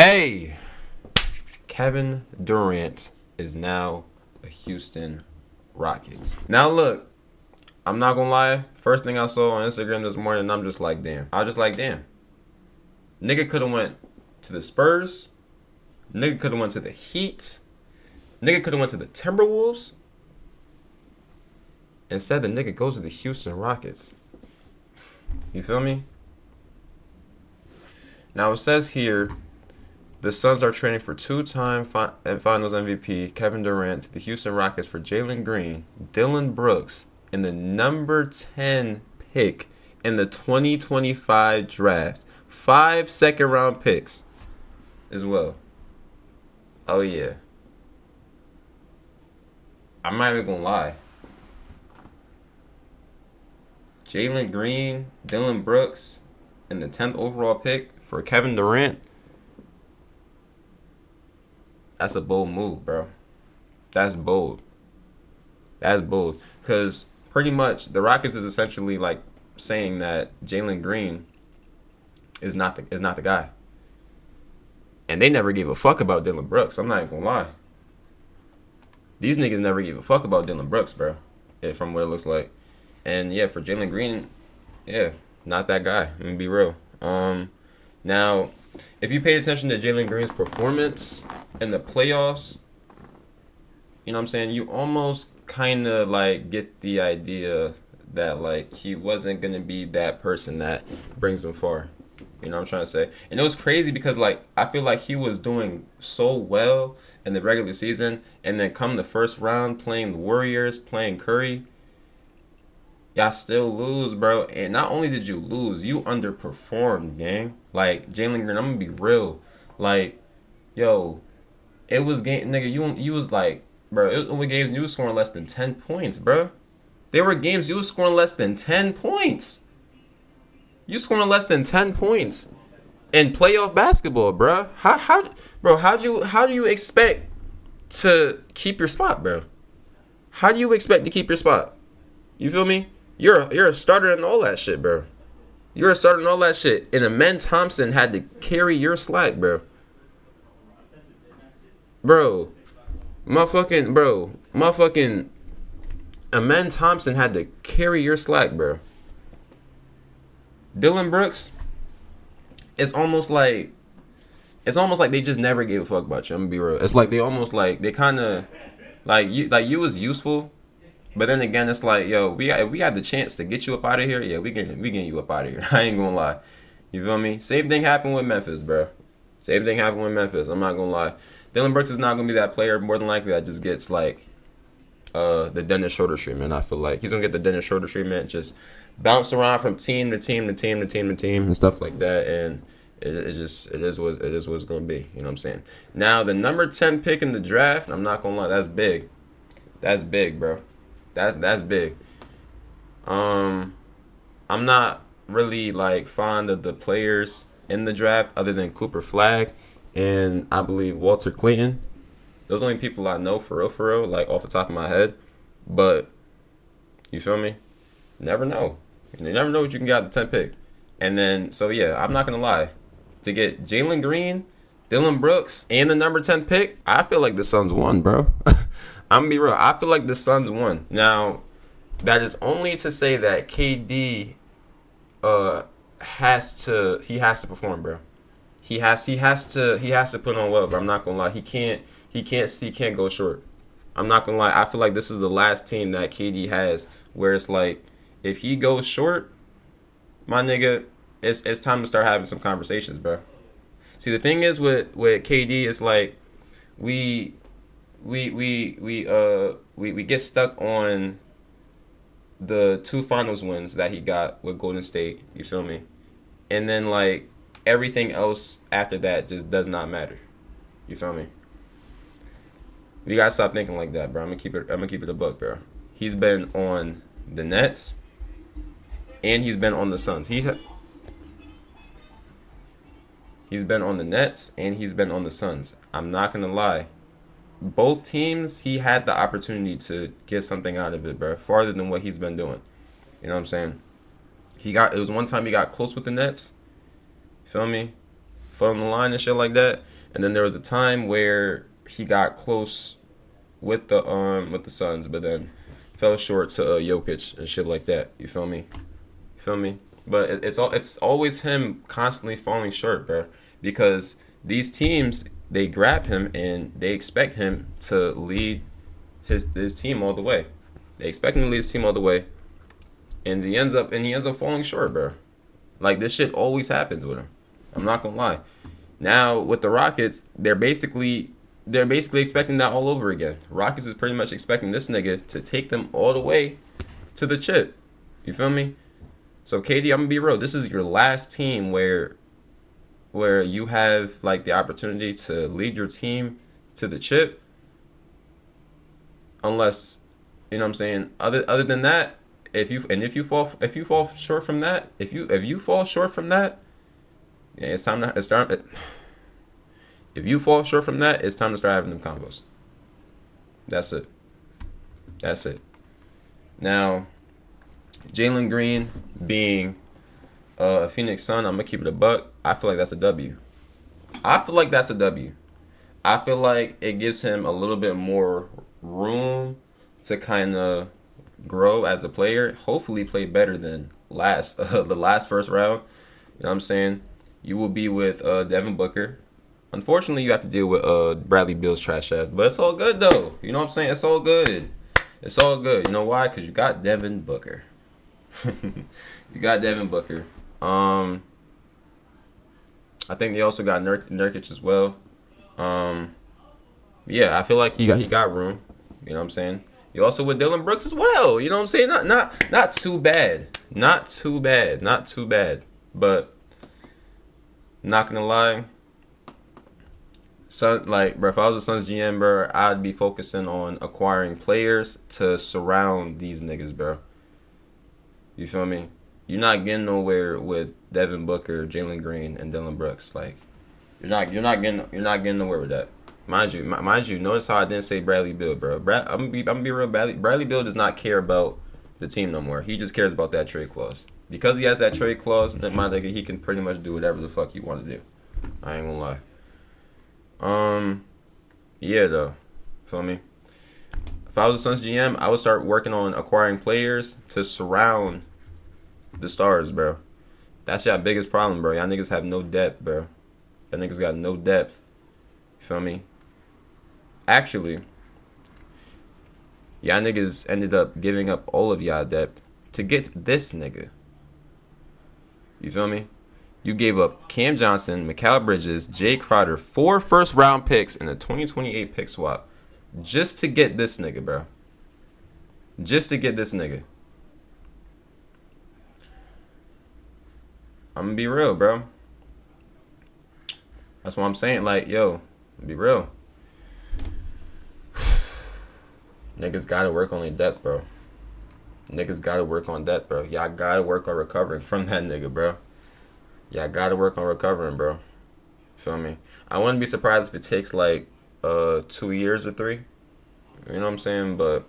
Hey, Kevin Durant is now a Houston Rockets. Now look, I'm not gonna lie. First thing I saw on Instagram this morning, I'm just like, damn. I was just like, damn. Nigga could have went to the Spurs. Nigga could have went to the Heat. Nigga could have went to the Timberwolves. Instead, the nigga goes to the Houston Rockets. You feel me? Now it says here, the Suns are trading for two-time Finals MVP Kevin Durant to the Houston Rockets for Jalen Green, Dylan Brooks, and the number 10 pick in the 2025 draft. 5 second-round picks as well. Oh, yeah. I'm not even going to lie. Jalen Green, Dylan Brooks, and the 10th overall pick for Kevin Durant. That's a bold move, bro. That's bold. That's bold. Because pretty much the Rockets is essentially like saying that Jalen Green is not the guy. And they never gave a fuck about Dylan Brooks. I'm not even gonna lie. These niggas never gave a fuck about Dylan Brooks, bro. Yeah, from what it looks like. And yeah, for Jalen Green, yeah, not that guy. Let me be real. Now, if you pay attention to Jalen Green's performance in the playoffs, you know what I'm saying? You almost kind of like get the idea that like he wasn't going to be that person that brings them far. You know what I'm trying to say? And it was crazy because like I feel like he was doing so well in the regular season, and then come the first round playing the Warriors, playing Curry, y'all still lose, bro. And not only did you lose, you underperformed, gang. Like, Jalen Green, I'm gonna be real. Like, yo, it was game, nigga. You was like, bro. It was only games you was scoring less than 10 points, bro. There were games you was scoring less than 10 points. You scoring less than 10 points in playoff basketball, bro. How do you expect to keep your spot, bro? How do you expect to keep your spot? You feel me? You're a starter in all that shit, bro. You're a starter in all that shit. And Amen Thompson had to carry your slack, bro. Motherfucking Amen Thompson had to carry your slack, bro. Dylan Brooks, it's almost like they just never gave a fuck about you. I'm gonna be real. It's like they kind of like you was useful. But then again, it's like, yo, we got the chance to get you up out of here. Yeah, we getting you up out of here. I ain't gonna lie. You feel me? Same thing happened with Memphis, bro. Same thing happened with Memphis. I'm not gonna lie. Dylan Brooks is not gonna be that player. More than likely, that just gets like the Dennis Schroeder treatment. I feel like he's gonna get the Dennis Schroeder treatment. Just bounce around from team to team to team to team to team and stuff like that. And it is what it's gonna be. You know what I'm saying? Now the number 10 pick in the draft. I'm not gonna lie. That's big. That's big, bro. That's big. I'm not really like fond of the players in the draft other than Cooper Flag and I believe Walter Clayton. Those are the only people I know for real, like off the top of my head. But you feel me? Never know. You never know what you can get at the 10th pick. And then so yeah, I'm not gonna lie. To get Jalen Green, Dylan Brooks, and the number 10th pick, I feel like the Suns won, bro. I'm gonna be real. I feel like the Suns won. Now, that is only to say that KD has to perform, bro. He has to put on well, bro. I'm not gonna lie. He can't go short. I'm not gonna lie. I feel like this is the last team that KD has where it's like if he goes short, my nigga, it's time to start having some conversations, bro. See, the thing is with KD, it's like we get stuck on the 2 finals wins that he got with Golden State. You feel me? And then like everything else after that just does not matter. You feel me? We gotta stop thinking like that, bro. I'm gonna keep it a buck, bro. He's been on the Nets, and he's been on the Suns. He's been on the Nets, and he's been on the Suns. I'm not gonna lie. Both teams, he had the opportunity to get something out of it, bro. Farther than what he's been doing. You know what I'm saying? It was one time he got close with the Nets. Feel me? foot on the line and shit like that. And then there was a time where he got close with the Suns, but then fell short to Jokic and shit like that. You feel me? You feel me? But it's always him constantly falling short, bro. Because these teams, they grab him and they expect him to lead his team all the way. They expect him to lead his team all the way, and he ends up falling short, bro. Like, this shit always happens with him. I'm not gonna lie. Now with the Rockets, they're basically expecting that all over again. Rockets is pretty much expecting this nigga to take them all the way to the chip. You feel me? So KD, I'm gonna be real. This is your last team where you have like the opportunity to lead your team to the chip. Unless, you know what I'm saying, other than that, if you fall short from that, if you fall short from that, yeah, it's time to start. If you fall short from that, it's time to start having them combos. That's it. That's it. Now, Jalen Green being a Phoenix Sun, I'm gonna keep it a buck. I feel like that's a W. I feel like that's a W. I feel like it gives him a little bit more room to kind of grow as a player. Hopefully, play better than the last first round. You know what I'm saying? You will be with Devin Booker. Unfortunately, you have to deal with Bradley Beal's trash ass, but it's all good though. You know what I'm saying? It's all good. It's all good. You know why? Because you got Devin Booker. You got Devin Booker. I think they also got Nurkic as well. Yeah, I feel like he got room. You know what I'm saying? You also with Dylan Brooks as well. You know what I'm saying? Not too bad. Not too bad. Not too bad. But not gonna lie. So, like, bro, if I was a Suns GM, bro, I'd be focusing on acquiring players to surround these niggas, bro. You feel me? You're not getting nowhere with Devin Booker, Jalen Green, and Dylan Brooks. Like, you're not getting nowhere with that. Mind you. Notice how I didn't say Bradley Beal, bro. I'm gonna be real. Bradley Beal does not care about the team no more. He just cares about that trade clause. Because he has that trade clause, my nigga, he can pretty much do whatever the fuck he want to do. I ain't gonna lie. Yeah, though. Feel me? If I was a Suns GM, I would start working on acquiring players to surround the stars, bro. That's your biggest problem, bro. Y'all niggas have no depth, bro. Y'all niggas got no depth. You feel me? Actually, y'all niggas ended up giving up all of y'all depth to get this nigga. You feel me? You gave up Cam Johnson, Mikal Bridges, Jay Crowder, 4 first-round picks, and a 2028 pick swap just to get this nigga, bro. Just to get this nigga. I'm gonna be real, bro. That's what I'm saying. Like, yo, be real. Niggas gotta work on their depth, bro. Niggas gotta work on depth, bro. Y'all gotta work on recovering from that nigga, bro. Y'all gotta work on recovering, bro. Feel me? I wouldn't be surprised if it takes like 2 years or 3. You know what I'm saying? But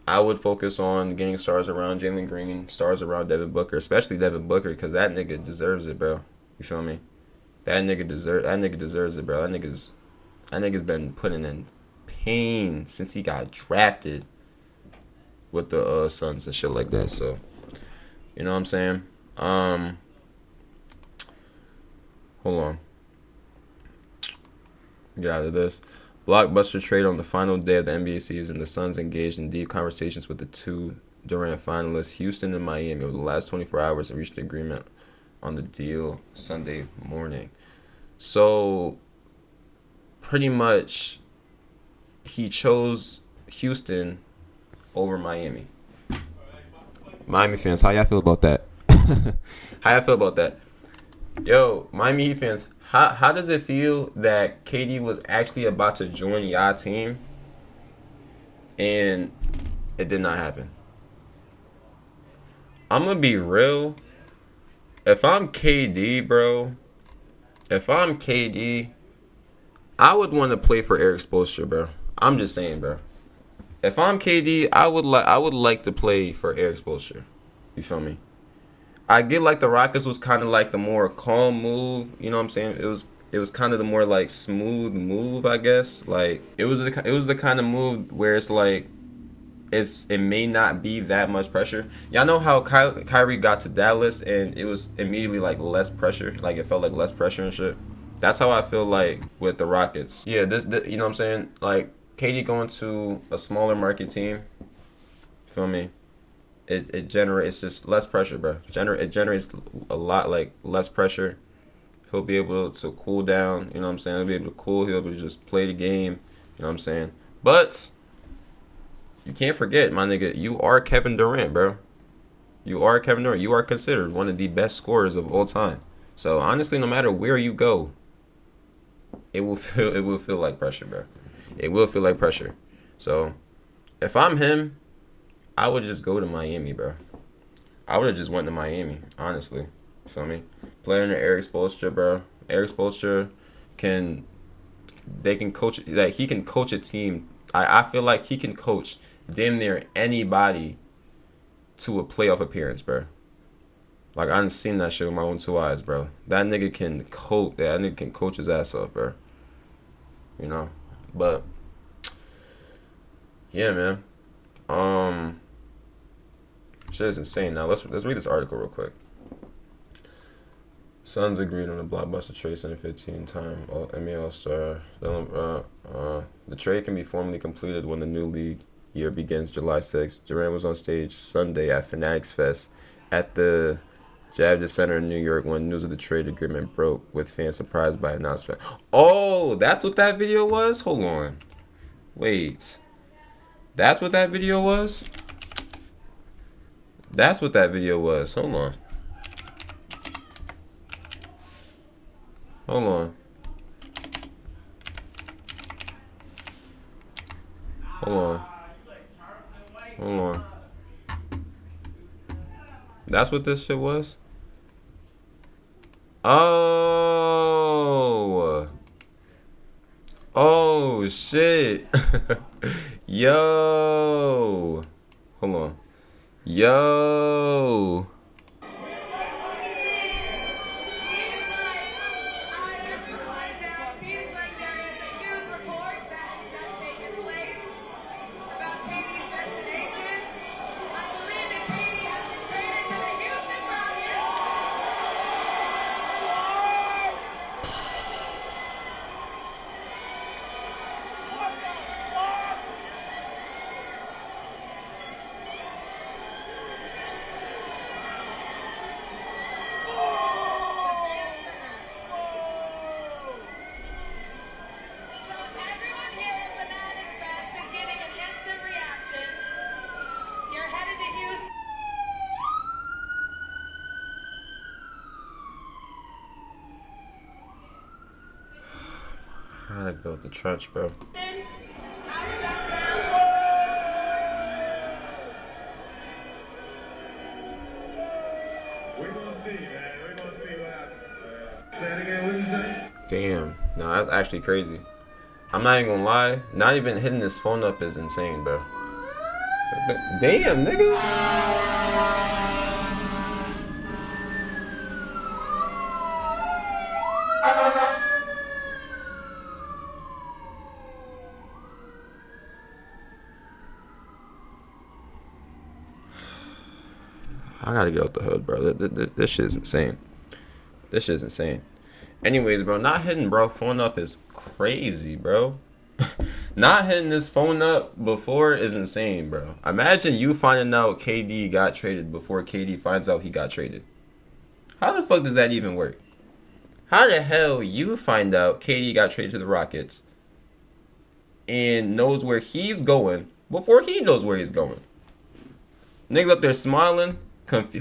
I would focus on getting stars around Jalen Green, stars around Devin Booker, especially Devin Booker, because that nigga deserves it, bro. You feel me? That nigga deserves it, bro. That nigga's been putting in pain since he got drafted with the Suns and shit like that. So, you know what I'm saying? Hold on. Get out of this. Blockbuster trade on the final day of the NBA season. The Suns engaged in deep conversations with the 2 Durant finalists, Houston and Miami, over the last 24 hours and reached an agreement on the deal Sunday morning. So, pretty much, he chose Houston over Miami. Miami fans, how y'all feel about that? How y'all feel about that? Yo, Miami Heat fans, how does it feel that KD was actually about to join y'all team and it did not happen? I'm going to be real. If I'm KD, bro, I would want to play for Eric Spoelstra, bro. I'm just saying, bro. If I'm KD, I would like to play for Eric Spoelstra. You feel me? I get like the Rockets was kind of like the more calm move. You know what I'm saying? It was kind of the more like smooth move, I guess. Like it was the kind of move where it's like it may not be that much pressure. Y'all know how Kyrie got to Dallas and it was immediately like less pressure. Like it felt like less pressure and shit. That's how I feel like with the Rockets. Yeah, this you know what I'm saying? Like KD going to a smaller market team. Feel me? It generates just less pressure, bro. It generates a lot like less pressure. He'll be able to cool down. You know what I'm saying? He'll be able to cool. He'll be able to just play the game. You know what I'm saying? But you can't forget, my nigga, you are Kevin Durant, bro. You are Kevin Durant. You are considered one of the best scorers of all time. So honestly, no matter where you go, it will feel like pressure, bro. It will feel like pressure. So if I'm him, I would just go to Miami, bro. I would have just went to Miami, honestly. You feel me? Play under Eric Spoelstra, bro. Eric Spoelstra can they can coach like he can coach a team. I feel like he can coach damn near anybody to a playoff appearance, bro. Like I done seen that shit with my own two eyes, bro. That nigga can coach. That nigga can coach his ass off, bro. You know, but yeah, man. Um, shit is insane. Now let's read this article real quick. Suns agreed on a blockbuster trade signing 15-time NBA All-Star. The trade can be formally completed when the new league year begins July 6th. Durant was on stage Sunday at Fanatics Fest at the Javits Center in New York when news of the trade agreement broke, with fans surprised by announcement. Oh, that's what that video was? Hold on. Wait. That's what that video was? That's what that video was. Hold on. Hold on. Hold on. Hold on. That's what this shit was? Oh. Oh, shit. Yo. Hold on. Yo. I gotta go with the trench, bro. Damn. No, that's actually crazy. I'm not even gonna lie. Not even hitting this phone up is insane, bro. Damn, nigga. I gotta get out the hood, bro. This shit is insane. This shit is insane. Anyways, bro, not hitting bro phone up is crazy, bro. Not hitting this phone up before is insane, bro. Imagine you finding out KD got traded before KD finds out he got traded. How the fuck does that even work? How the hell you find out KD got traded to the Rockets and knows where he's going before he knows where he's going? Niggas up there smiling.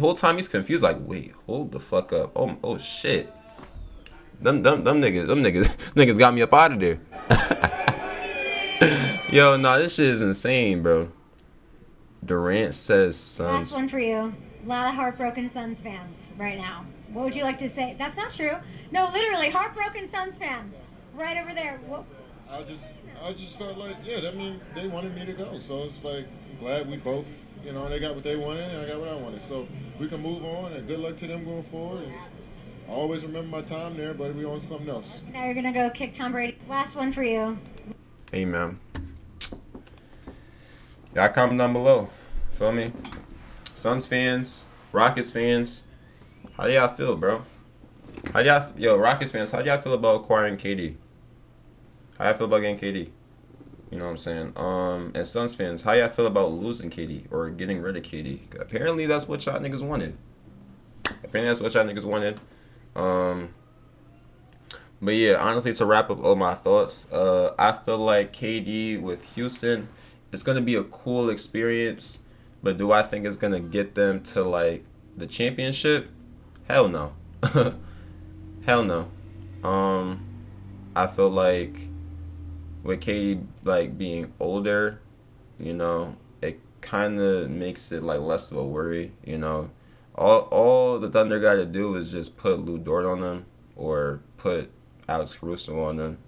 Whole time he's confused, like, wait, hold the fuck up. Oh shit. Them niggas got me up out of there. Yo, nah, this shit is insane, bro. Durant says Suns. Last one for you. A lot of heartbroken Suns fans right now. What would you like to say? That's not true. No, literally, heartbroken Suns fan. Right over there. What? I just felt like, yeah, I mean, they wanted me to go. So it's like, I'm glad we both they got what they wanted, and I got what I wanted. So we can move on, and good luck to them going forward. And I always remember my time there, but we on something else. Now you're gonna go kick Tom Brady. Last one for you. Hey, man. Y'all comment down below. Feel me? Suns fans, Rockets fans, how do y'all feel, bro? Rockets fans, how do y'all feel about acquiring KD? How y'all feel about getting KD? You know what I'm saying? And Suns fans, how y'all feel about losing KD or getting rid of KD? Apparently that's what y'all niggas wanted. Um, but yeah, honestly, to wrap up all my thoughts, I feel like KD with Houston, it's gonna be a cool experience. But do I think it's gonna get them to like the championship? Hell no. Hell no. Um, I feel like with Katie like being older, it kind of makes it like less of a worry. All the Thunder got to do is just put Lou Dort on them or put Alex Caruso on them.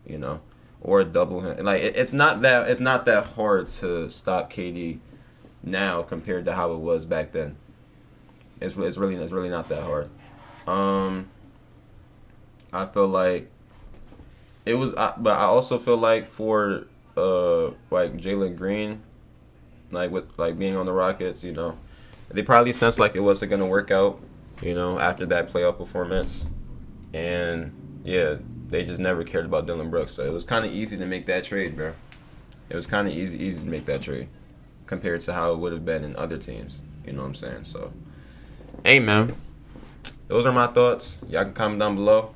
Or double him. Like it's not that hard to stop KD now compared to how it was back then. It's really not that hard. Um, I feel like it was, but I also feel like for like Jalen Green, like with like being on the Rockets, they probably sensed like it wasn't gonna work out, after that playoff performance, and yeah, they just never cared about Dylan Brooks, so it was kind of easy to make that trade, bro. It was kind of easy to make that trade compared to how it would have been in other teams. You know what I'm saying? So, hey man, those are my thoughts. Y'all can comment down below.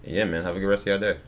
Yeah, man. Have a good rest of your day.